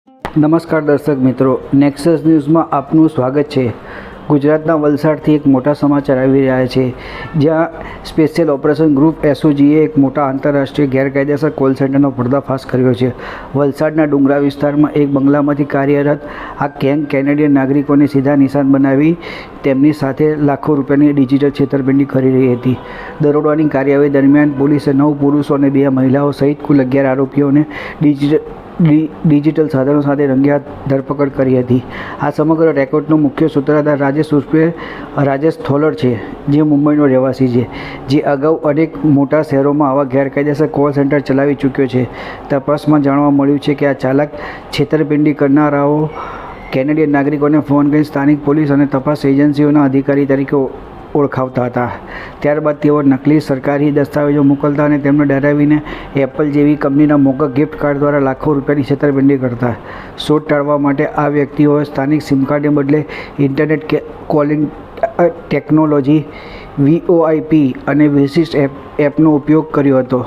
નમસ્કાર દર્શક મિત્રો, નેક્સસ ન્યૂઝમાં આપનું સ્વાગત છે। ગુજરાતના વલસાડથી એક મોટા સમાચાર આવી રહ્યા છે, જ્યાં સ્પેશિયલ ઓપરેશન ગ્રુપ એસઓજીએ એક મોટા આંતરરાષ્ટ્રીય ગેરકાયદેસર કોલ સેન્ટરનો પર્દાફાશ કર્યો છે। વલસાડના ડુંગરા વિસ્તારમાં એક બંગલામાંથી કાર્યરત આ ગેંગ કેનેડિયન નાગરિકોને સીધા નિશાન બનાવી તેમની સાથે લાખો રૂપિયાની ડિજિટલ છેતરપિંડી કરી રહી હતી। દરોડાની કાર્યવાહી દરમિયાન પોલીસે 9 પુરુષો અને 2 મહિલાઓ સહિત કુલ 11 આરોપીઓને ડિજિટલ સાધનો સાથે રંગેહાથ ધરપકડ કરી હતી। આ સમગ્ર રેકોર્ડનો મુખ્ય સૂત્રધાર રાજેશ ઉર્ફે રાજેશ થોલડ છે, જે મુંબઈનો રહેવાસી છે, જે અગાઉ અનેક મોટા શહેરોમાં આવા ગેરકાયદેસર કોલ સેન્ટર ચલાવી ચૂક્યો છે। તપાસમાં જાણવા મળ્યું છે કે આ ચાલક છેતરપિંડી કરનારાઓ કેનેડિયન નાગરિકોને ફોન કરી સ્થાનિક પોલીસ અને તપાસ એજન્સીઓના અધિકારી તરીકે ઓળખાવતા હતા। ત્યારબાદ તેઓ નકલી સરકારી દસ્તાવેજો મોકલતા અને તેમને ડરાવીને એપલ જેવી કંપનીના મોંઘા ગિફ્ટ કાર્ડ દ્વારા લાખો રૂપિયાની છેતરપિંડી કરતા। શોધ ટાળવા માટે આ વ્યક્તિઓએ સ્થાનિક સિમ કાર્ડને બદલે ઇન્ટરનેટ કોલિંગ ટેકનોલોજી VoIP અને વિશિષ્ટ એપનો ઉપયોગ કર્યો હતો।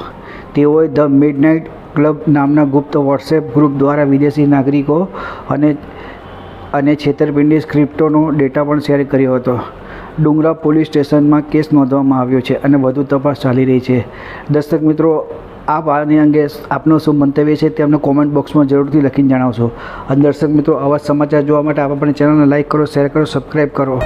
તેઓએ ધ મિડનાઇટ ક્લબ નામના ગુપ્ત વોટ્સએપ ગ્રુપ દ્વારા વિદેશી નાગરિકો અને છેતરપિંડી સ્ક્રિપ્ટોનો ડેટા પણ શેર કર્યો હતો। ડુંગરા પોલીસ સ્ટેશનમાં કેસ નોંધવામાં આવ્યો છે અને વધુ તપાસ ચાલી રહી છે। દર્શક મિત્રો, આપ આની અંગે આપનો શું મંતવ્ય છે તે અમને કોમેન્ટ બોક્સમાં જરૂરથી લખીને જણાવશો। અને દર્શક મિત્રો, આવા સમાચાર જોવા માટે આપ આપણી ચેનલને લાઇક કરો, શેર કરો, સબસ્ક્રાઈબ કરો।